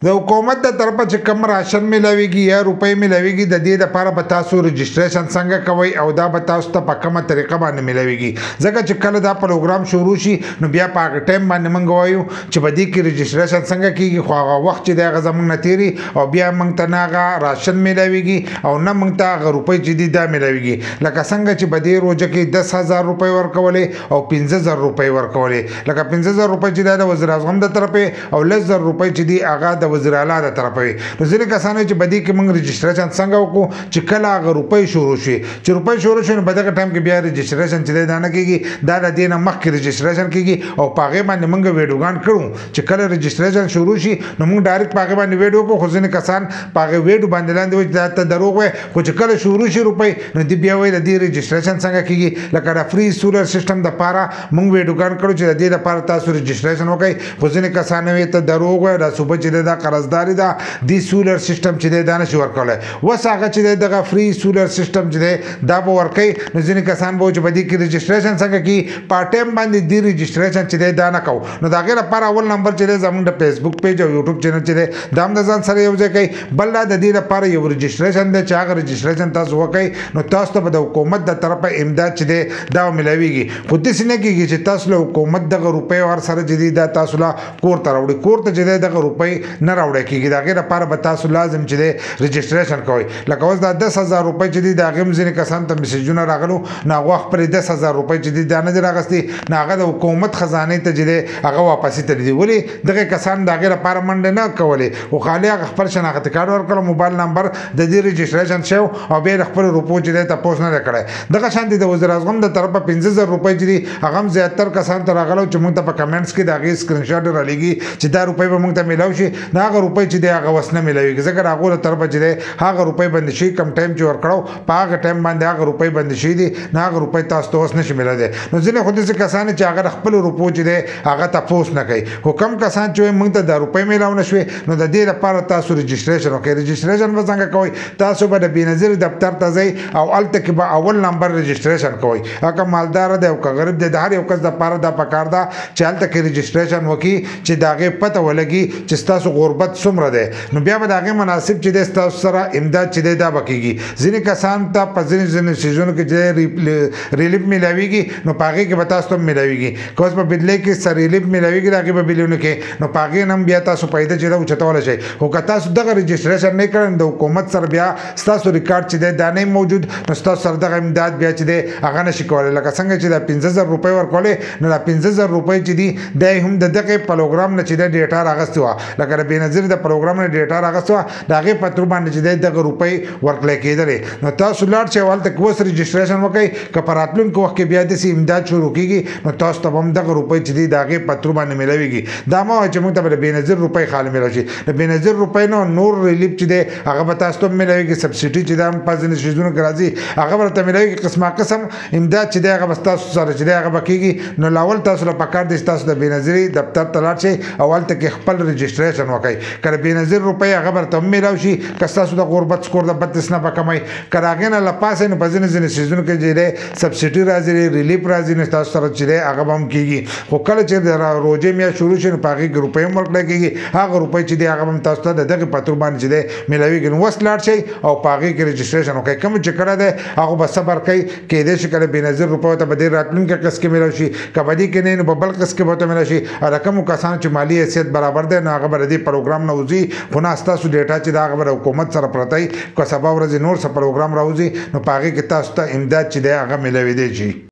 د حکومت د طرفه چې کم راشن ملاويږي یا روپۍ ملاويږي د دې لپاره به تاسو رجسټریشن څنګه کوئ او دا به تاسو ته په کومه طریقه باندې ملاويږي ځکه چې کله دا پروګرام شروع شي نو بیا په هغه ټایم باندې موږ وایو چې په دې کې رجسټریشن څنګه کیږي خو هغه وخت چې دا زموږ نه تیری او بیا موږ ته نه هغه راشن ملاويږي او نه موږ ته هغه روپۍ چې دي دا ملاويږي لکه څنګه چې په دې روزه کې 10,000 روپۍ ورکولې او 15,000 روپۍ ورکولې لکه 15,000 روپۍ چې د وزیر اعظم د طرفه او 10,000 روپۍ چې دي هغه د وزیر اعلی د طرفه نو ځینې کسانو چې بدی کې موږ رجسټریشن څنګه وکړو چې کله هغه روپۍ شروع شي چې روپۍ شروع شي نو په دغه ټایم کې بیا رجسټریشن چې دا نه کیږي دا د دې نه مخکې رجسټریشن کیږي او په هغه باندې موږ ویډیوګان کړو چې کله رجسټریشن شروع شي نو موږ ډایرکټ په هغه باندې ویډیو کو خو ځینې کسان په هغه ویډیو باندې لاندې وایي دا ته دروغ وي خو چې کله شروع شي روپۍ نو دی بیا وایي د دې رجسټریشن څنګه کیږي لکه د فری سولر سیستم د پاره موږ ویډیوګان کړو چې د دې لپاره تاسو رجسټریشن وکړئ خو ځینې کسان وایي ته دروغ وي دا صوبه چې دا قرضداري ده دی سولر سیستم چې دا نشي ورکولای وس هغه چې دغه فری سولر سیستم چې دا به ورکړي نو ځینې کسان به چې بدی کې رجسټریشن څنګه کی پارټیم باندې دی رجسټریشن چې دا نه کو نو دا غیر لپاره اول نمبر چې زموږ د فیسبوک پیج او یوټیوب چینل چې دا هم د ځان سره یو ځای کوي بل د دې لپاره یو رجسټریشن دی چې هغه رجسټریشن تاسو وکړئ نو تاسو ته د حکومت د طرفه امداد چې دا ملاويږي خو دې سینه کېږي چې تاسو له حکومت دغه روپۍ ور سره چې دا تاسو لا کور ته راوړي کور ته چې دغه روپۍ نه راوړي کېږي دا غیر لپاره به تاسو لازم چې رجسټریشن کوئ لکه اوس دا 10,000 روپۍ چې دي دا غیم ځینې کسان ته میسجونه راغلو نه وخت پر 10,000 روپۍ چې دي دا نه راغستي نه هغه د حکومت خزانه ته چې هغه واپس ته دي ولی دغه کسان دا غیر لپاره منډه نه کولې او خالي خپل شناخت کارت ورکړ موبایل نمبر د دې رجسټریشن شو او به خپل روپو چې ته پوس نه کړای دغه شان دي د وزیر اعظم د طرفه 15,000 روپۍ چې دي هغه زیاتره کسان ته راغلو چې موږ ته په کمنټس کې دا غي سکرین شاټ را لګي چې دا روپۍ به موږ ته ملاوي شي دا هغه روپۍ چې دی هغه وسنه ملاوي ځکه هغه له طرفه چې هغه روپۍ باندې شي کم ټایم چې ورکړو په هغه ټایم باندې هغه روپۍ باندې شي دي نه هغه روپۍ تاسو ته اوس نشي ملاوي نو ځینې خو دې کسان چې هغه خپل روپو چې دی هغه تاسو نه کوي حکم کسان چې موږ ته د روپۍ ملاو نشوي نو د دې لپاره تاسو رجسټریشن وکړئ رجسټریشن به څنګه کوئ تاسو به د بنظیر دفتر ته ځئ او الته کې به اول نمبر رجسټریشن کوئ هغه مالدار دی او غریب دی د هر یو کس د لپاره دا پکار ده چې الته کې رجسټریشن وکړي چې داغه پته ولګي چې تاسو غربت څومره ده نو بیا به داغه مناسب چې تاسو سره امداد چې دا بکیږي ځینې کسان ته په ځینې سیزونو کې چې ریلیف ملاويږي نو پاګه کې به تاسو ته ملاويږي کوس په بدله کې سر ریلیف ملاويږي داګه په بلیونه کې نو پاګه نم بیا تاسو پیدا چې دا چتول شي خو که تاسو دغه رجسټریشن نه کړئ د حکومت سره بیا تاسو ریکارډ چې دا نه موجود نو تاسو سره دغه امداد بیا چې هغه نشي کولای لکه څنګه چې دا 15,000 روپۍ ورکولې نو دا 15,000 روپۍ چې دي د هم دغه پروګرام نه چې د ډیټا راغستو لکه د بنظیر د پروګرام نه ډیټا راغستو دغه پتر باندې چې دغه روپۍ ورکړل کېدل نو تاسو لاړ شئ ولته کوس رجسټریشن وکړئ که پراتلون کو وخت کې بیا د امداد شروع کیږي نو تاسو ته هم دغه روپۍ چې دي دغه پتر باندې ملويږي دا ما چې موږ ته د بنظیر روپۍ خاله ملوي شي د بنظیر روپۍ نو نور ریلیف چې دی هغه به تاسو ته ملويږي سبسيډي چې د پازنه شیزونو راځي هغه ورته ملويږي قسمه قسم امداد چې دی هغه تاسو سره چې دی هغه بکیږي نو لاول تاسو له پکار دي تاسو د بنظیر دفتر ته لاړ شئ اولته کې خپل رجسټریشن وکړئ کله بنظیر روپۍ هغه ورته ملوي شي که تاسو د غربت سکور د 32 نه پکمای کراغه نه لپاسه نه بزنه زنه سيزون کې جره سبسيډي راځي ریلیف راځي نه تاسو سره چې هغه هم کیږي خو کله چې روزه میا شروع شي په هغه روپۍ ورکړل کیږي هغه روپۍ چې دی هغه هم تاسو ته دغه پتر باندې چې ملوي ګن وسلاړ شي او په هغه کې رجسټریشن وکړئ کوم چې کړه ده هغه به صبر کوي کې دې شکل بنظیر روپۍ ته بدیر راتلون کې کس کې ملوي شي کبدي کې نه په بل کس کې به ته ملوي شي رقم کسان چې مالی حیثیت برابر ده نه هغه بر دې پروګرام نه وځي خو نه تاسو ډیټا چې دا هغه حکومت سره پرتای کو سبا ورځ نور څه پروګرام راوځي نو پاګه کې تاسو ته امداد چې دی هغه ملوي دی شي